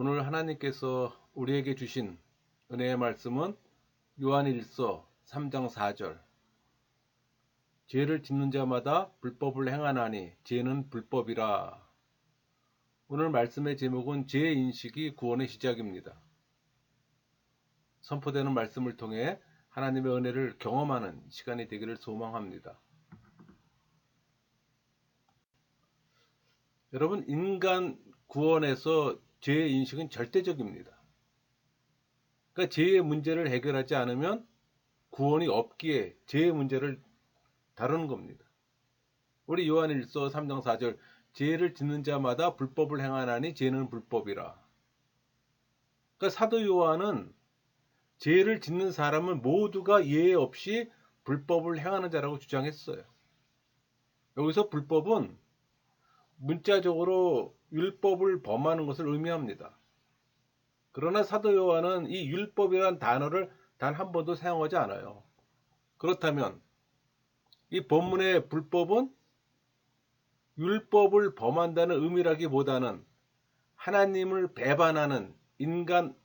오늘 하나님께서 우리에게 주신 은혜의 말씀은 요한일서 3장 4절. 죄를 짓는 자마다 불법을 행하나니 죄는 불법이라. 오늘 말씀의 제목은 죄의 인식이 구원의 시작입니다. 선포되는 말씀을 통해 하나님의 은혜를 경험하는 시간이 되기를 소망합니다. 여러분, 인간 구원에서 죄의 인식은 절대적입니다. 그러니까 죄의 문제를 해결하지 않으면 구원이 없기에 죄의 문제를 다루는 겁니다. 우리 요한일서 3장 4절, 죄를 짓는 자마다 불법을 행하나니 죄는 불법이라. 그러니까 사도 요한은 죄를 짓는 사람은 모두가 예외 없이 불법을 행하는 자라고 주장했어요. 여기서 불법은 문자적으로 율법을 범하는 것을 의미합니다. 그러나 사도 요한은 이 율법이라는 단어를 단 한 번도 사용하지 않아요. 그렇다면 이 본문의 불법은 율법을 범한다는 의미라기보다는 하나님을 배반하는 인간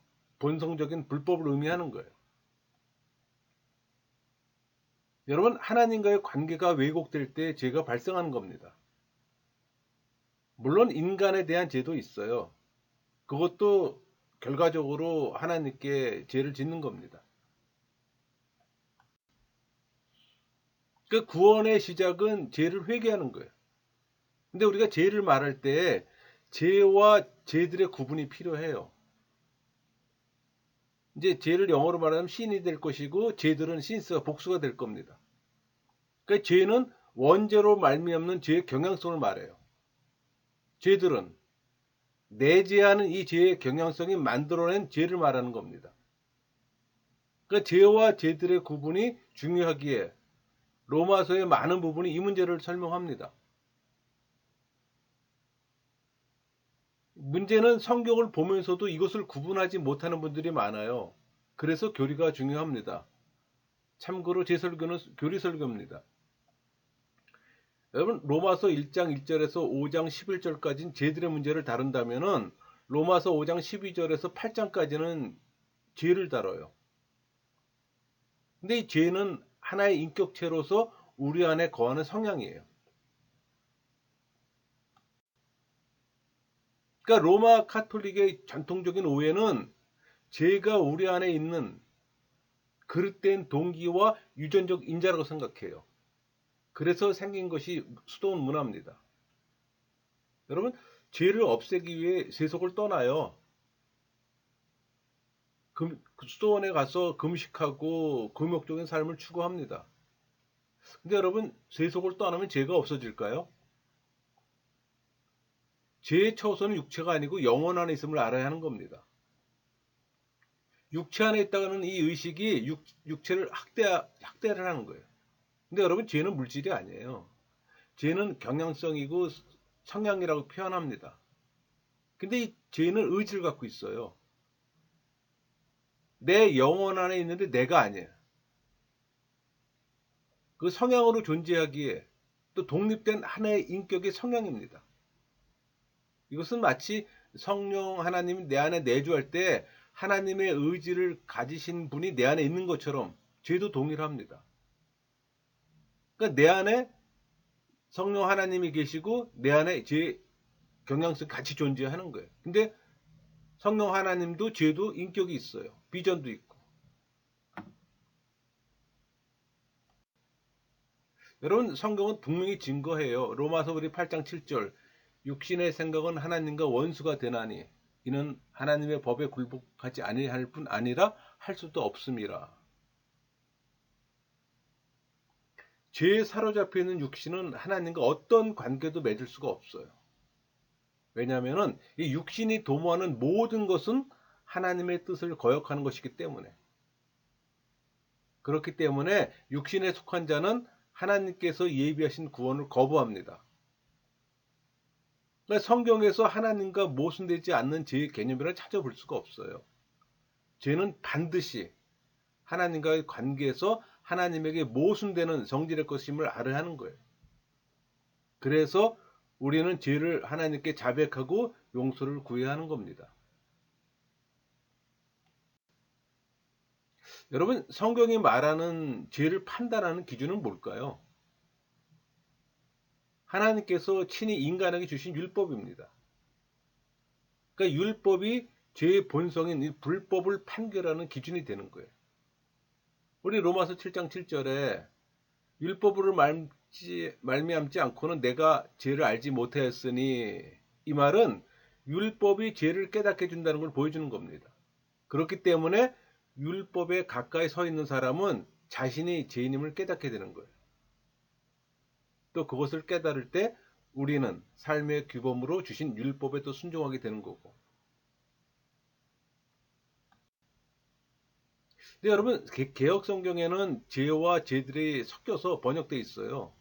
본성적인 불법을 의미하는 거예요. 여러분, 하나님과의 관계가 왜곡될 때 죄가 발생하는 겁니다. 물론 인간에 대한 죄도 있어요. 그것도 결과적으로 하나님께 죄를 짓는 겁니다. 그 구원의 시작은 죄를 회개하는 거예요. 근데 우리가 죄를 말할 때 죄와 죄들의 구분이 필요해요. 이제 죄를 영어로 말하면 신이 될 것이고 죄들은 신스가 복수가 될 겁니다. 그러니까 죄는 원죄로 말미암는 죄의 경향성을 말해요. 죄들은 내재하는 이 죄의 경향성이 만들어낸 죄를 말하는 겁니다. 그러니까 죄와 죄들의 구분이 중요하기에 로마서의 많은 부분이 이 문제를 설명합니다. 문제는 성경을 보면서도 이것을 구분하지 못하는 분들이 많아요. 그래서 교리가 중요합니다. 참고로 제 설교는 교리 설교입니다. 여러분, 로마서 1장 1절에서 5장 11절까지는 죄들의 문제를 다룬다면은 로마서 5장 12절에서 8장까지는 죄를 다뤄요. 근데 이 죄는 하나의 인격체로서 우리 안에 거하는 성향이에요. 그러니까 로마 카톨릭의 전통적인 오해는 죄가 우리 안에 있는 그릇된 동기와 유전적 인자라고 생각해요. 그래서 생긴 것이 수도원 문화입니다. 여러분, 죄를 없애기 위해 세속을 떠나요. 수도원에 가서 금식하고 금욕적인 삶을 추구합니다. 근데 여러분, 세속을 떠나면 죄가 없어질까요? 죄의 처소는 육체가 아니고 영혼 안에 있음을 알아야 하는 겁니다. 육체 안에 있다는 이 의식이 육체를 학대를 하는 거예요. 근데 여러분, 죄는 물질이 아니에요. 죄는 경향성이고 성향이라고 표현합니다. 근데 이 죄는 의지를 갖고 있어요. 내 영혼 안에 있는데 내가 아니에요. 그 성향으로 존재하기에 또 독립된 하나의 인격의 성향입니다. 이것은 마치 성령 하나님이 내 안에 내주할 때 하나님의 의지를 가지신 분이 내 안에 있는 것처럼 죄도 동일합니다. 그러니까 내 안에 성령 하나님이 계시고 내 안에 죄 경향성이 같이 존재하는 거예요. 근데 성령 하나님도 죄도 인격이 있어요. 비전도 있고. 여러분, 성경은 분명히 증거해요. 로마서 우리 8장 7절. 육신의 생각은 하나님과 원수가 되나니 이는 하나님의 법에 굴복하지 아니할 뿐 아니라 할 수도 없음이라. 죄에 사로잡혀 있는 육신은 하나님과 어떤 관계도 맺을 수가 없어요. 왜냐하면 이 육신이 도모하는 모든 것은 하나님의 뜻을 거역하는 것이기 때문에. 그렇기 때문에 육신에 속한 자는 하나님께서 예비하신 구원을 거부합니다. 그러니까 성경에서 하나님과 모순되지 않는 죄의 개념이라 찾아볼 수가 없어요. 죄는 반드시 하나님과의 관계에서 하나님에게 모순되는 성질의 것임을 알아야 하는 거예요. 그래서 우리는 죄를 하나님께 자백하고 용서를 구해야 하는 겁니다. 여러분, 성경이 말하는 죄를 판단하는 기준은 뭘까요? 하나님께서 친히 인간에게 주신 율법입니다. 그러니까 율법이 죄의 본성인 이 불법을 판결하는 기준이 되는 거예요. 우리 로마서 7장 7절에 율법으로 말미암지 않고는 내가 죄를 알지 못하였으니, 이 말은 율법이 죄를 깨닫게 해준다는 걸 보여주는 겁니다. 그렇기 때문에 율법에 가까이 서 있는 사람은 자신이 죄인임을 깨닫게 되는 거예요. 또 그것을 깨달을 때 우리는 삶의 규범으로 주신 율법에 또 순종하게 되는 거고. 근데 여러분, 개역 성경에는 죄와 죄들이 섞여서 번역되어 있어요.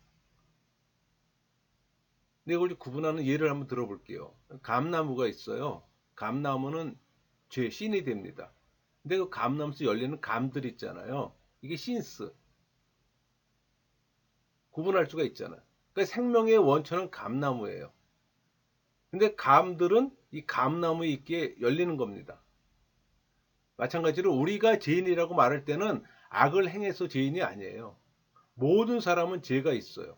근데 이걸 구분하는 예를 한번 들어볼게요. 감나무가 있어요. 감나무는 죄, 신이 됩니다. 근데 그 감나무에서 열리는 감들 있잖아요. 이게 신스. 구분할 수가 있잖아요. 그러니까 생명의 원천은 감나무예요. 근데 감들은 이 감나무에 있게 열리는 겁니다. 마찬가지로 우리가 죄인이라고 말할 때는 악을 행해서 죄인이 아니에요. 모든 사람은 죄가 있어요.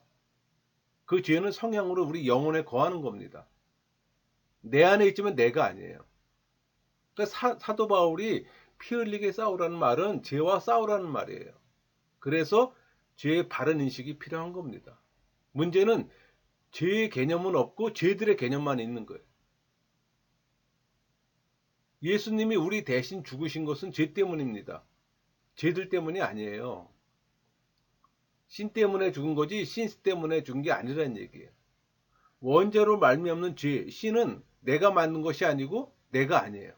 그 죄는 성향으로 우리 영혼에 거하는 겁니다. 내 안에 있지만 내가 아니에요. 그러니까 사도 바울이 피 흘리게 싸우라는 말은 죄와 싸우라는 말이에요. 그래서 죄의 바른 인식이 필요한 겁니다. 문제는 죄의 개념은 없고 죄들의 개념만 있는 거예요. 예수님이 우리 대신 죽으신 것은 죄 때문입니다. 죄들 때문이 아니에요. 신 때문에 죽은 거지 신 때문에 죽은 게 아니라는 얘기예요. 원죄로 말미암는 죄, 신은 내가 만든 것이 아니고 내가 아니에요.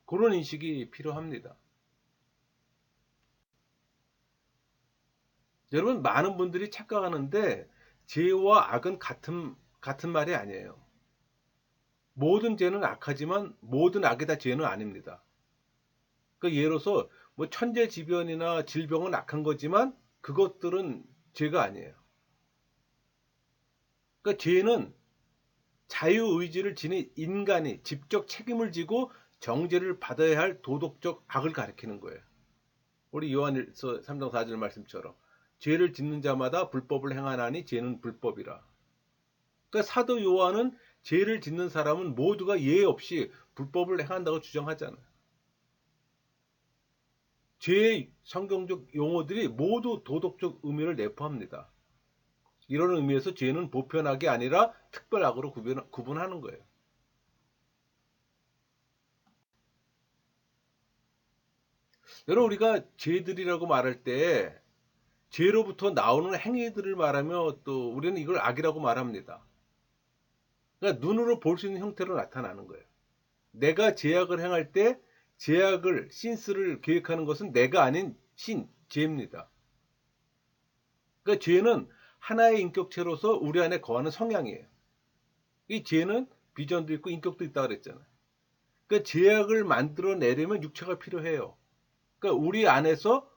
그런 인식이 필요합니다. 여러분, 많은 분들이 착각하는데 죄와 악은 같은 말이 아니에요. 모든 죄는 악하지만 모든 악이 다 죄는 아닙니다. 그 예로서 뭐 천재지변이나 질병은 악한 거지만 그것들은 죄가 아니에요. 그러니까 죄는 자유의지를 지닌 인간이 직접 책임을 지고 정죄를 받아야 할 도덕적 악을 가리키는 거예요. 우리 요한일서 3장 4절 말씀처럼 죄를 짓는 자마다 불법을 행하나니 죄는 불법이라. 그러니까 사도 요한은 죄를 짓는 사람은 모두가 예외 없이 불법을 행한다고 주장하잖아요. 죄의 성경적 용어들이 모두 도덕적 의미를 내포합니다. 이런 의미에서 죄는 보편악이 아니라 특별악으로 구분하는 거예요. 여러분, 우리가 죄들이라고 말할 때 죄로부터 나오는 행위들을 말하며 또 우리는 이걸 악이라고 말합니다. 그러니까 눈으로 볼 수 있는 형태로 나타나는 거예요. 내가 죄악을 행할 때 죄악을 신스를 계획하는 것은 내가 아닌 죄입니다. 그러니까 죄는 하나의 인격체로서 우리 안에 거하는 성향이에요. 이 죄는 비전도 있고 인격도 있다 그랬잖아요. 그러니까 죄악을 만들어내려면 육체가 필요해요. 그러니까 우리 안에서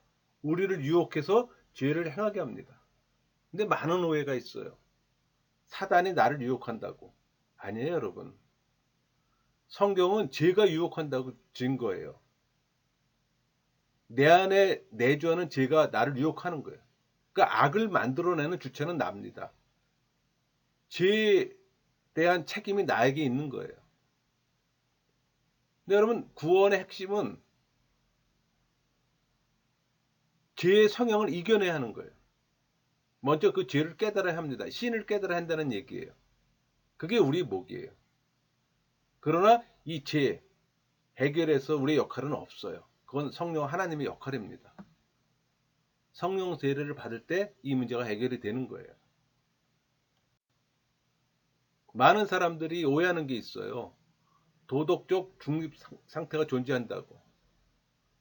우리를 유혹해서 죄를 행하게 합니다. 근데 많은 오해가 있어요. 사단이 나를 유혹한다고. 아니에요, 여러분. 성경은 죄가 유혹한다고 증거예요. 내 안에 내주하는 죄가 나를 유혹하는 거예요. 그러니까 악을 만들어내는 주체는 납니다. 죄에 대한 책임이 나에게 있는 거예요. 근데 여러분, 구원의 핵심은 죄의 성향을 이겨내야 하는 거예요. 먼저 그 죄를 깨달아야 합니다. 신을 깨달아야 한다는 얘기예요. 그게 우리 목이에요. 그러나 이 죄 해결해서 우리의 역할은 없어요. 그건 성령 하나님의 역할입니다. 성령 세례를 받을 때 이 문제가 해결이 되는 거예요. 많은 사람들이 오해하는 게 있어요. 도덕적 중립 상태가 존재한다고.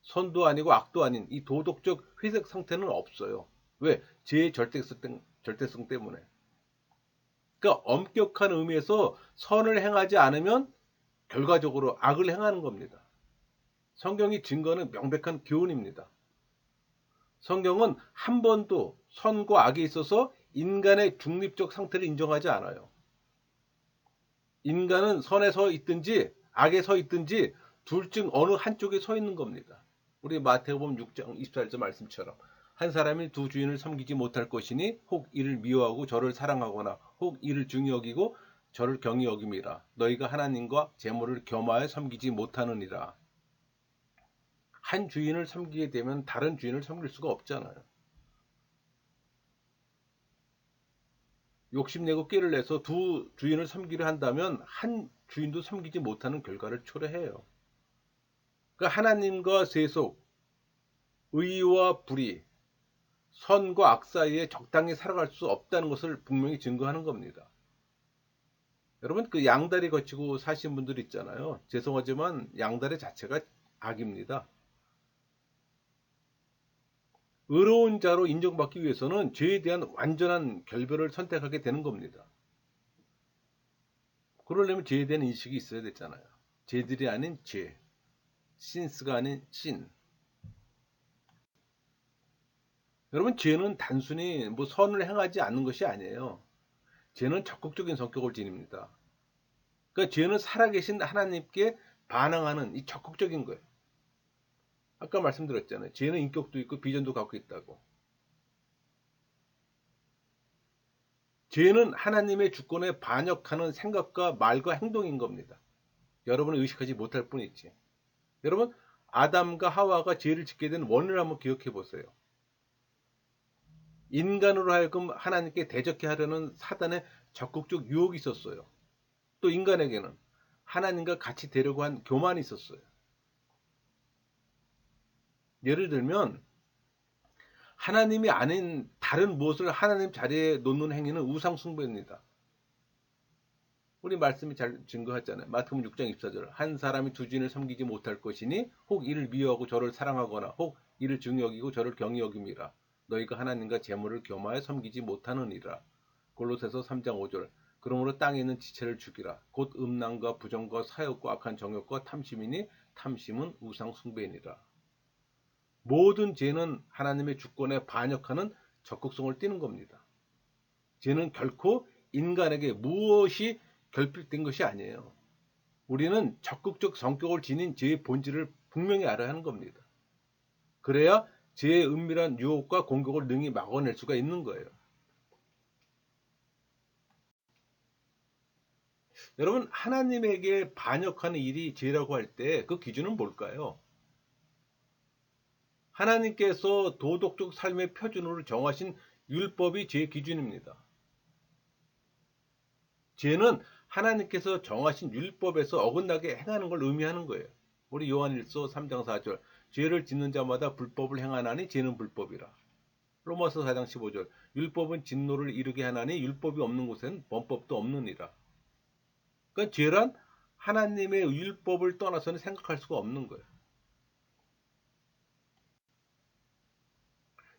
선도 아니고 악도 아닌 이 도덕적 회색 상태는 없어요. 왜? 죄의 절대성 때문에. 그러니까 엄격한 의미에서 선을 행하지 않으면 결과적으로 악을 행하는 겁니다. 성경이 증거하는 명백한 교훈입니다. 성경은 한 번도 선과 악에 있어서 인간의 중립적 상태를 인정하지 않아요. 인간은 선에 서 있든지 악에 서 있든지 둘 중 어느 한쪽에 서 있는 겁니다. 우리 마태복음 6장 24절 말씀처럼 한 사람이 두 주인을 섬기지 못할 것이니 혹 이를 미워하고 저를 사랑하거나 혹 이를 중히 여기고 저를 경히 여김이라. 너희가 하나님과 재물을 겸하여 섬기지 못하느니라. 한 주인을 섬기게 되면 다른 주인을 섬길 수가 없잖아요. 욕심내고 꾀를 내서 두 주인을 섬기려 한다면 한 주인도 섬기지 못하는 결과를 초래해요. 그러니까 하나님과 세속, 의와 불의, 선과 악 사이에 적당히 살아갈 수 없다는 것을 분명히 증거하는 겁니다. 여러분 그 양다리 거치고 사신 분들 있잖아요. 죄송하지만 양다리 자체가 악입니다. 의로운 자로 인정받기 위해서는 죄에 대한 완전한 결별을 선택하게 되는 겁니다. 그러려면 죄에 대한 인식이 있어야 되잖아요. 죄들이 아닌 죄, 신스가 아닌 신. 여러분 죄는 단순히 뭐 선을 행하지 않는 것이 아니에요. 죄는 적극적인 성격을 지닙니다. 그러니까 죄는 살아계신 하나님께 반항하는 이 적극적인 거예요. 아까 말씀드렸잖아요. 죄는 인격도 있고 비전도 갖고 있다고. 죄는 하나님의 주권에 반역하는 생각과 말과 행동인 겁니다. 여러분은 의식하지 못할 뿐이지. 여러분 아담과 하와가 죄를 짓게 된 원인을 한번 기억해 보세요. 인간으로 하여금 하나님께 대적해 하려는 사단의 적극적 유혹이 있었어요. 또 인간에게는 하나님과 같이 되려고 한 교만이 있었어요. 예를 들면 하나님이 아닌 다른 무엇을 하나님 자리에 놓는 행위는 우상숭배입니다. 우리 말씀이 잘 증거하잖아요. 마태복음 6장 24절 한 사람이 두 주인을 섬기지 못할 것이니 혹 이를 미워하고 저를 사랑하거나 혹 이를 중히 여기고 저를 경히 여김이라. 너희가 하나님과 재물을 겸하여 섬기지 못하느니라. 골로새서 3장 5절 그러므로 땅에 있는 지체를 죽이라. 곧 음란과 부정과 사욕과 악한 정욕과 탐심이니 탐심은 우상 숭배이니라. 모든 죄는 하나님의 주권에 반역하는 적극성을 띠는 겁니다. 죄는 결코 인간에게 무엇이 결핍된 것이 아니에요. 우리는 적극적 성격을 지닌 죄의 본질을 분명히 알아야 하는 겁니다. 그래야 죄의 은밀한 유혹과 공격을 능히 막아낼 수가 있는 거예요. 여러분 하나님에게 반역하는 일이 죄라고 할 때 그 기준은 뭘까요? 하나님께서 도덕적 삶의 표준으로 정하신 율법이 죄의 기준입니다. 죄는 하나님께서 정하신 율법에서 어긋나게 행하는 걸 의미하는 거예요. 우리 요한일서 3장 4절 죄를 짓는 자마다 불법을 행하나니 죄는 불법이라. 로마서 4장 15절 율법은 진노를 이루게 하나니 율법이 없는 곳엔 범법도 없느니라. 그러니까 죄란 하나님의 율법을 떠나서는 생각할 수가 없는 거예요.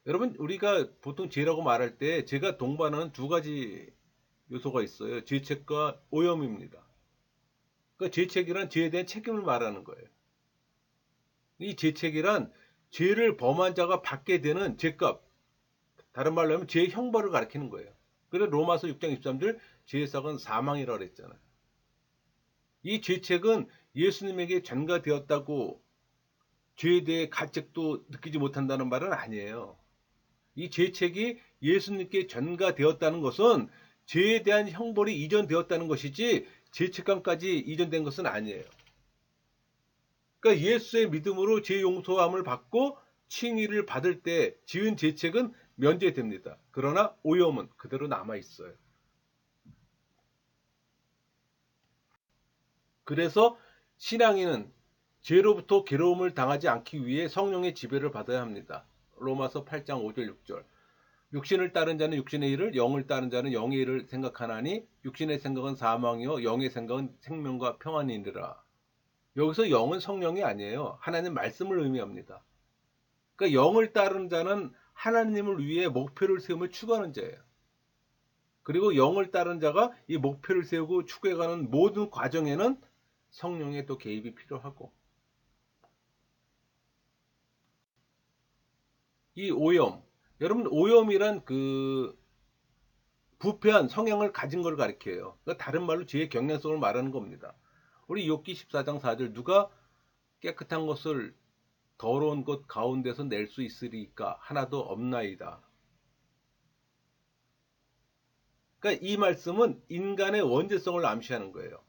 여러분 우리가 보통 죄라고 말할 때 죄가 동반하는 두 가지 요소가 있어요. 죄책과 오염입니다. 그러니까 죄책이란 죄에 대한 책임을 말하는 거예요. 이 죄책이란 죄를 범한 자가 받게 되는 죄값, 다른 말로 하면 죄의 형벌을 가리키는 거예요. 그래서 로마서 6장 23절 죄의 삭은 사망이라고 그랬잖아요. 이 죄책은 예수님에게 전가되었다고 죄에 대해 가책도 느끼지 못한다는 말은 아니에요. 이 죄책이 예수님께 전가되었다는 것은 죄에 대한 형벌이 이전되었다는 것이지 죄책감까지 이전된 것은 아니에요. 그러니까 예수의 믿음으로 죄 용서함을 받고 칭의를 받을 때 지은 죄책은 면제됩니다. 그러나 오염은 그대로 남아 있어요. 그래서 신앙인은 죄로부터 괴로움을 당하지 않기 위해 성령의 지배를 받아야 합니다. 로마서 8장 5절 6절 육신을 따른 자는 육신의 일을 영을 따른 자는 영의 일을 생각하나니 육신의 생각은 사망이요 영의 생각은 생명과 평안이니라. 여기서 영은 성령이 아니에요. 하나님 말씀을 의미합니다. 그러니까 영을 따르는 자는 하나님을 위해 목표를 세우며 추구하는 자예요. 그리고 영을 따르는 자가 이 목표를 세우고 추구해가는 모든 과정에는 성령의 또 개입이 필요하고 이 오염 여러분 오염이란 그 부패한 성향을 가진 걸 가리켜요. 그러니까 다른 말로 죄의 경향성을 말하는 겁니다. 우리 욥기 14장 4절 누가 깨끗한 것을 더러운 곳 가운데서 낼 수 있으리까 하나도 없나이다. 그러니까 이 말씀은 인간의 원죄성을 암시하는 거예요.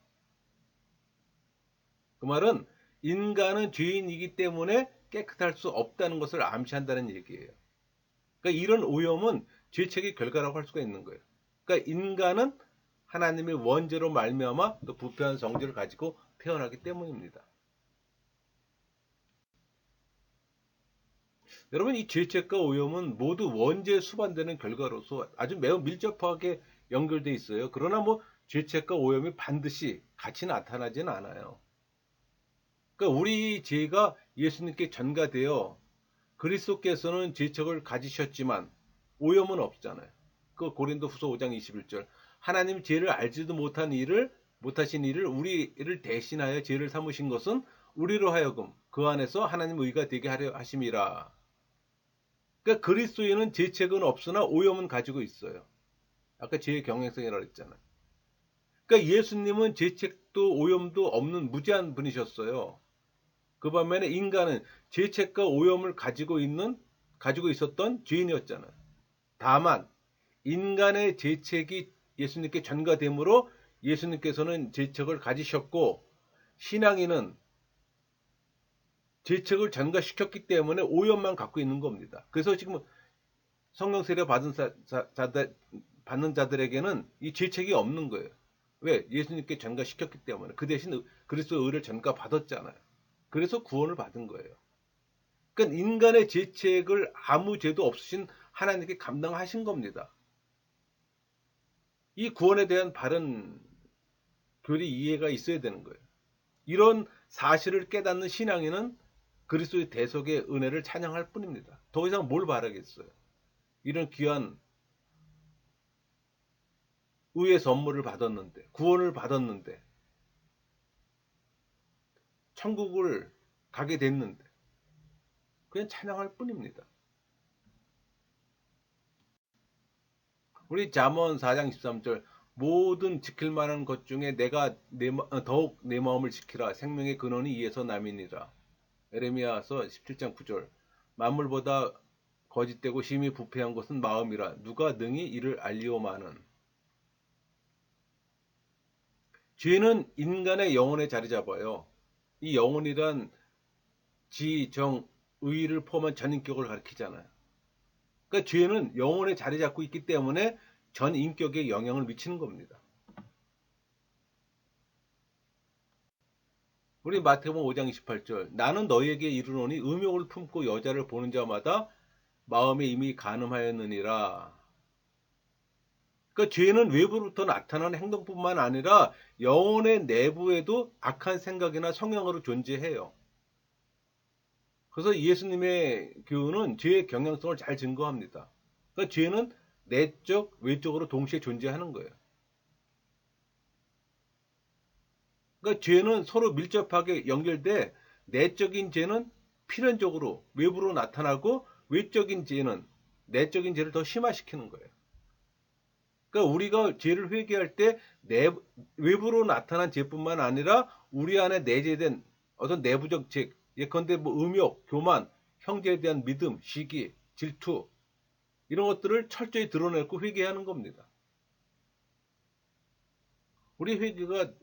그 말은 인간은 죄인이기 때문에 깨끗할 수 없다는 것을 암시한다는 얘기예요. 그러니까 이런 오염은 죄책의 결과라고 할 수가 있는 거예요. 그러니까 인간은 하나님의 원죄로 말미암아 또 부패한 성질을 가지고 태어나기 때문입니다. 여러분, 이 죄책과 오염은 모두 원죄에 수반되는 결과로서 아주 매우 밀접하게 연결돼 있어요. 그러나 뭐 죄책과 오염이 반드시 같이 나타나지는 않아요. 그러니까 우리 죄가 예수님께 전가되어 그리스도께서는 죄책을 가지셨지만 오염은 없잖아요. 그 고린도후서 5장 21절. 하나님 죄를 알지도 못하신 이를 우리를 대신하여 죄를 삼으신 것은 우리로 하여금 그 안에서 하나님 의가 되게 하려 하심이라. 그러니까 그리스도인은 죄책은 없으나 오염은 가지고 있어요. 아까 죄의 경향성이라고 했잖아요. 그러니까 예수님은 죄책도 오염도 없는 무죄한 분이셨어요. 그 반면에 인간은 죄책과 오염을 가지고 있었던 죄인이었잖아요. 다만 인간의 죄책이 예수님께 전가됨으로 예수님께서는 죄책을 가지셨고 신앙인은 죄책을 전가시켰기 때문에 오염만 갖고 있는 겁니다. 그래서 지금 성령 세례 받는 자들에게는 이 죄책이 없는 거예요. 왜? 예수님께 전가시켰기 때문에. 그 대신 그리스도의 의를 전가받았잖아요. 그래서 구원을 받은 거예요. 그러니까 인간의 죄책을 아무 죄도 없으신 하나님께 감당하신 겁니다. 이 구원에 대한 바른 교리 이해가 있어야 되는 거예요. 이런 사실을 깨닫는 신앙인은 그리스도의 대속의 은혜를 찬양할 뿐입니다. 더 이상 뭘 바라겠어요. 이런 귀한 의의 선물을 받았는데, 구원을 받았는데, 천국을 가게 됐는데, 그냥 찬양할 뿐입니다. 우리 잠언 4장 13절 모든 지킬 만한 것 중에 내가 더욱 내 마음을 지키라. 생명의 근원이 이에서 남이니라. 에레미야서 17장 9절 만물보다 거짓되고 심히 부패한 것은 마음이라. 누가 능히 이를 알리오마는. 죄는 인간의 영혼에 자리 잡아요. 이 영혼이란 지, 정, 의를 포함한 전인격을 가리키잖아요. 그러니까 죄는 영혼에 자리 잡고 있기 때문에 전 인격에 영향을 미치는 겁니다. 우리 마태복음 5장 28절 나는 너희에게 이르노니 음욕을 품고 여자를 보는 자마다 마음에 이미 간음하였느니라. 그러니까 죄는 외부로부터 나타나는 행동뿐만 아니라 영혼의 내부에도 악한 생각이나 성향으로 존재해요. 그래서 예수님의 교훈은 죄의 경향성을 잘 증거합니다. 그러니까 죄는 내적, 외적으로 동시에 존재하는 거예요. 그러니까 죄는 서로 밀접하게 연결돼 내적인 죄는 필연적으로 외부로 나타나고 외적인 죄는 내적인 죄를 더 심화시키는 거예요. 그러니까 우리가 죄를 회개할 때 외부로 나타난 죄뿐만 아니라 우리 안에 내재된 어떤 내부적 죄, 예컨대 뭐 음욕, 교만, 형제에 대한 믿음, 시기, 질투 이런 것들을 철저히 드러내고 회개하는 겁니다. 우리 회개가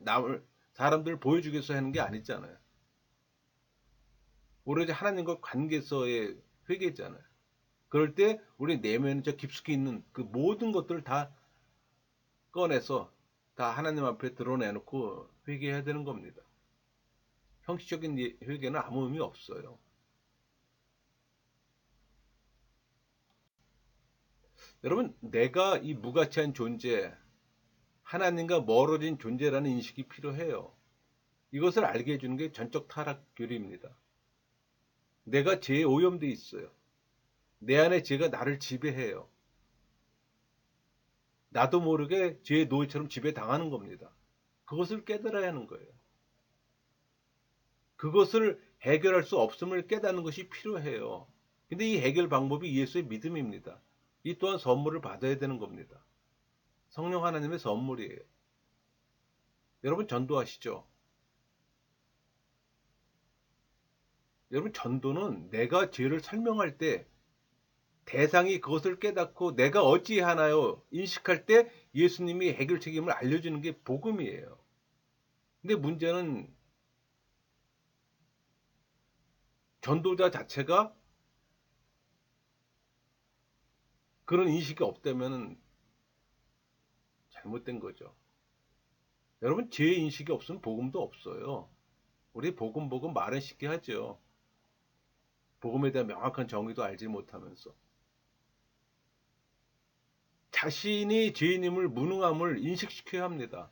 사람들을 보여주기 위해서 하는 게 아니잖아요. 오로지 하나님과 관계에서의 회개잖아요. 그럴 때 우리 내면에 저 깊숙이 있는 그 모든 것들을 다 꺼내서 다 하나님 앞에 드러내놓고 회개해야 되는 겁니다. 형식적인 회개는 아무 의미 없어요. 여러분, 내가 이 무가치한 존재, 하나님과 멀어진 존재라는 인식이 필요해요. 이것을 알게 해주는 게 전적 타락 교리입니다. 내가 죄에 오염되어 있어요. 내 안에 죄가 나를 지배해요. 나도 모르게 죄의 노예처럼 지배당하는 겁니다. 그것을 깨달아야 하는 거예요. 그것을 해결할 수 없음을 깨닫는 것이 필요해요. 근데 이 해결 방법이 예수의 믿음입니다. 이 또한 선물을 받아야 되는 겁니다. 성령 하나님의 선물이에요. 여러분 전도하시죠. 여러분, 전도는 내가 죄를 설명할 때 대상이 그것을 깨닫고 내가 어찌하나요? 인식할 때 예수님이 해결 책임을 알려주는 게 복음이에요. 근데 문제는 전도자 자체가 그런 인식이 없다면 잘못된 거죠. 여러분, 죄 인식이 없으면 복음도 없어요. 우리 복음 말은 쉽게 하죠. 복음에 대한 명확한 정의도 알지 못하면서. 자신이 죄인임을 무능함을 인식시켜야 합니다.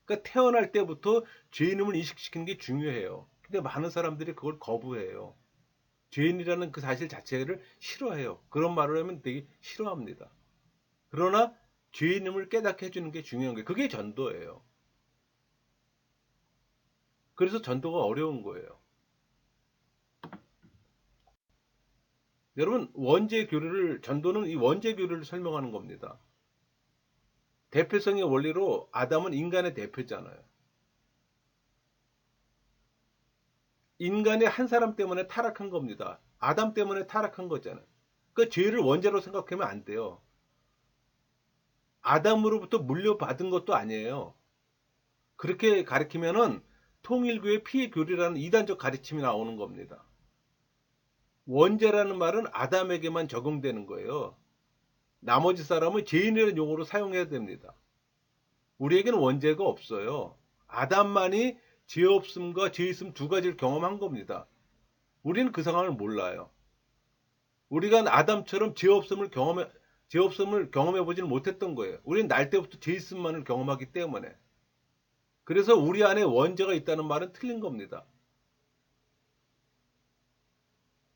그러니까 태어날 때부터 죄인임을 인식시키는 게 중요해요. 근데 많은 사람들이 그걸 거부해요. 죄인이라는 그 사실 자체를 싫어해요. 그런 말을 하면 되게 싫어합니다. 그러나 죄인임을 깨닫게 해주는 게 중요한 거예요. 그게 전도예요. 그래서 전도가 어려운 거예요. 여러분, 전도는 이 원죄 교류를 설명하는 겁니다. 대표성의 원리로 아담은 인간의 대표잖아요. 인간의 한 사람 때문에 타락한 겁니다. 아담 때문에 타락한 거잖아요. 그 죄를 원죄로 생각하면 안 돼요. 아담으로부터 물려받은 것도 아니에요. 그렇게 가리키면은 통일교의 피해 교리라는 이단적 가르침이 나오는 겁니다. 원죄라는 말은 아담에게만 적용되는 거예요. 나머지 사람은 죄인이라는 용어로 사용해야 됩니다. 우리에게는 원죄가 없어요. 아담만이 죄 없음과 죄 있음 두 가지를 경험한 겁니다. 우리는 그 상황을 몰라요. 우리가 아담처럼 죄 없음을 경험해 보지는 못했던 거예요. 우리는 날 때부터 죄 있음만을 경험하기 때문에. 그래서 우리 안에 원죄가 있다는 말은 틀린 겁니다.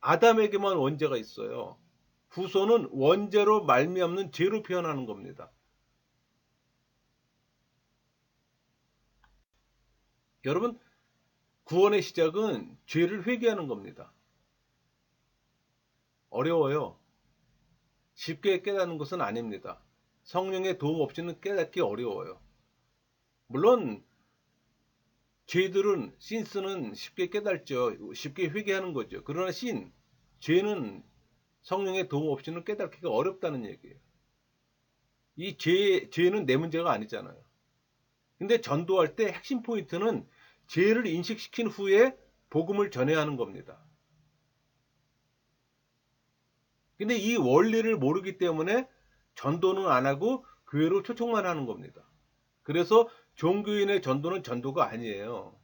아담에게만 원죄가 있어요. 후손은 원죄로 말미암는 죄로 표현하는 겁니다. 여러분, 구원의 시작은 죄를 회개하는 겁니다. 어려워요. 쉽게 깨닫는 것은 아닙니다. 성령의 도움 없이는 깨닫기 어려워요. 물론 신스는 쉽게 깨닫죠. 쉽게 회개하는 거죠. 그러나 죄는 성령의 도움 없이는 깨닫기가 어렵다는 얘기예요. 죄는 내 문제가 아니잖아요. 근데 전도할 때 핵심 포인트는 죄를 인식시킨 후에 복음을 전해야 하는 겁니다. 근데 이 원리를 모르기 때문에 전도는 안 하고 교회로 초청만 하는 겁니다. 그래서 종교인의 전도는 전도가 아니에요.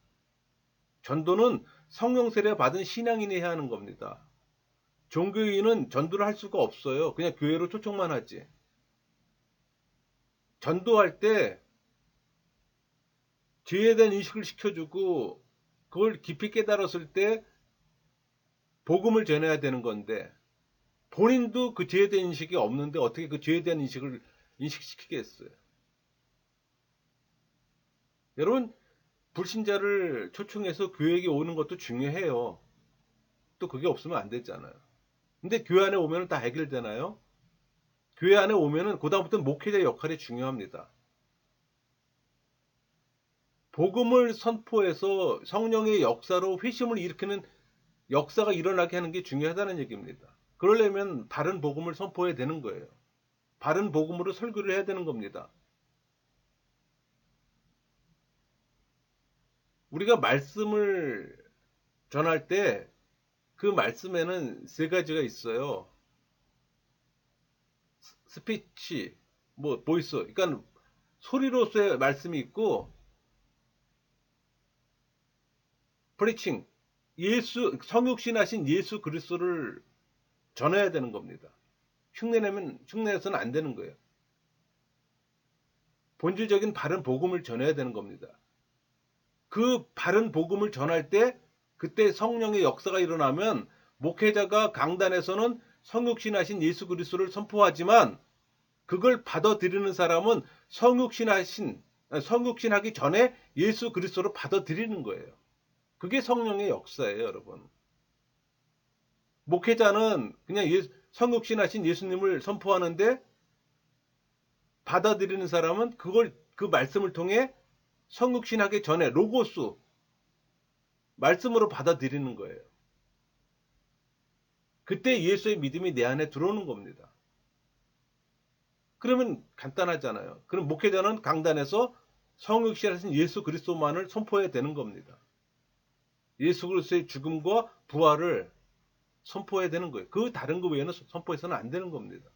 전도는 성령 세례 받은 신앙인이 해야 하는 겁니다. 종교인은 전도를 할 수가 없어요. 그냥 교회로 초청만 하지. 전도할 때 죄에 대한 인식을 시켜주고 그걸 깊이 깨달았을 때 복음을 전해야 되는 건데 본인도 그 죄에 대한 인식이 없는데 어떻게 그 죄에 대한 인식을 인식시키겠어요. 여러분, 불신자를 초청해서 교회에 오는 것도 중요해요. 또 그게 없으면 안 되잖아요. 근데 교회 안에 오면 다 해결되나요? 교회 안에 오면은 그다음부터는 목회자 역할이 중요합니다. 복음을 선포해서 성령의 역사로 회심을 일으키는 역사가 일어나게 하는 게 중요하다는 얘기입니다. 그러려면 바른 복음을 선포해야 되는 거예요. 바른 복음으로 설교를 해야 되는 겁니다. 우리가 말씀을 전할 때 그 말씀에는 세 가지가 있어요. 스피치, 보이스. 그러니까 소리로서의 말씀이 있고, 프리칭, 성육신하신 예수 그리스도를 전해야 되는 겁니다. 흉내내서는 안 되는 거예요. 본질적인 바른 복음을 전해야 되는 겁니다. 그 바른 복음을 전할 때 그때 성령의 역사가 일어나면 목회자가 강단에서는 성육신하신 예수 그리스도를 선포하지만 그걸 받아들이는 사람은 성육신하기 전에 예수 그리스도를 받아들이는 거예요. 그게 성령의 역사예요, 여러분. 목회자는 그냥 성육신하신 예수님을 선포하는데 받아들이는 사람은 그 말씀을 통해 성육신하기 전에 로고스 말씀으로 받아들이는 거예요. 그때 예수의 믿음이 내 안에 들어오는 겁니다. 그러면 간단하잖아요. 그럼 목회자는 강단에서 성육신하신 예수 그리스도만을 선포해야 되는 겁니다. 예수 그리스도의 죽음과 부활을 선포해야 되는 거예요. 그 다른 거 외에는 선포해서는 안 되는 겁니다.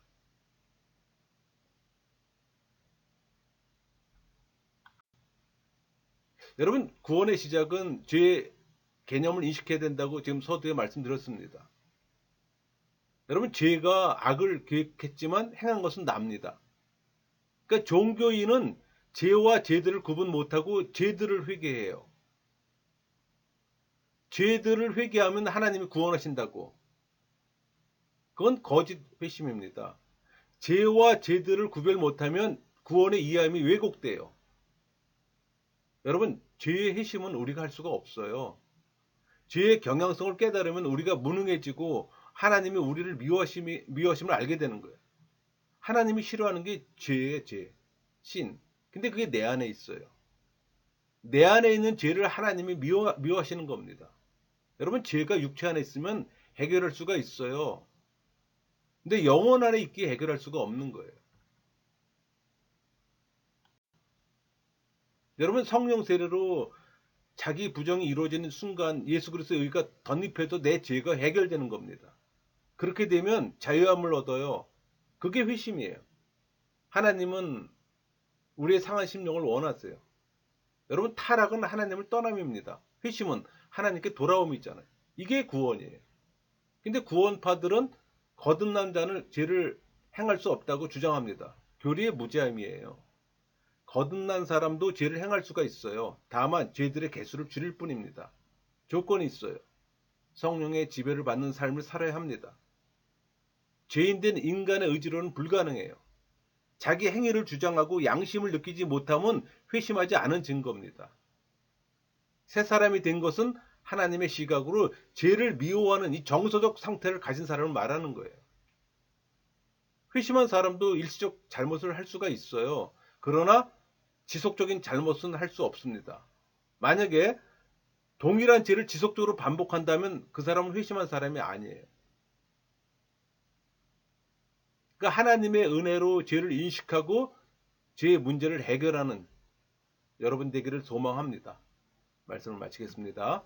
여러분, 구원의 시작은 죄의 개념을 인식해야 된다고 지금 서두에 말씀드렸습니다. 여러분, 죄가 악을 계획했지만 행한 것은 납니다. 그러니까 종교인은 죄와 죄들을 구분 못하고 죄들을 회개해요. 죄들을 회개하면 하나님이 구원하신다고. 그건 거짓 회심입니다. 죄와 죄들을 구별 못하면 구원의 이해함이 왜곡돼요. 여러분, 죄의 회심은 우리가 할 수가 없어요. 죄의 경향성을 깨달으면 우리가 무능해지고 하나님이 우리를 미워하심을 알게 되는 거예요. 하나님이 싫어하는 게 죄예요, 죄. 신. 근데 그게 내 안에 있어요. 내 안에 있는 죄를 하나님이 미워하시는 겁니다. 여러분, 죄가 육체 안에 있으면 해결할 수가 있어요. 근데 영혼 안에 있기에 해결할 수가 없는 거예요. 여러분, 성령 세례로 자기 부정이 이루어지는 순간 예수 그리스도의 의가 덧입혀도 내 죄가 해결되는 겁니다. 그렇게 되면 자유함을 얻어요. 그게 회심이에요. 하나님은 우리의 상한 심령을 원하세요. 여러분, 타락은 하나님을 떠남입니다. 회심은 하나님께 돌아옴이잖아요. 이게 구원이에요. 근데 구원파들은 거듭난 자는 죄를 행할 수 없다고 주장합니다. 교리의 무죄함이에요. 거듭난 사람도 죄를 행할 수가 있어요. 다만 죄들의 개수를 줄일 뿐입니다. 조건이 있어요. 성령의 지배를 받는 삶을 살아야 합니다. 죄인된 인간의 의지로는 불가능해요. 자기 행위를 주장하고 양심을 느끼지 못함은 회심하지 않은 증거입니다. 새 사람이 된 것은 하나님의 시각으로 죄를 미워하는 이 정서적 상태를 가진 사람을 말하는 거예요. 회심한 사람도 일시적 잘못을 할 수가 있어요. 그러나 지속적인 잘못은 할 수 없습니다. 만약에 동일한 죄를 지속적으로 반복한다면 그 사람은 회심한 사람이 아니에요. 그러니까 하나님의 은혜로 죄를 인식하고 죄의 문제를 해결하는 여러분 되기를 소망합니다. 말씀을 마치겠습니다.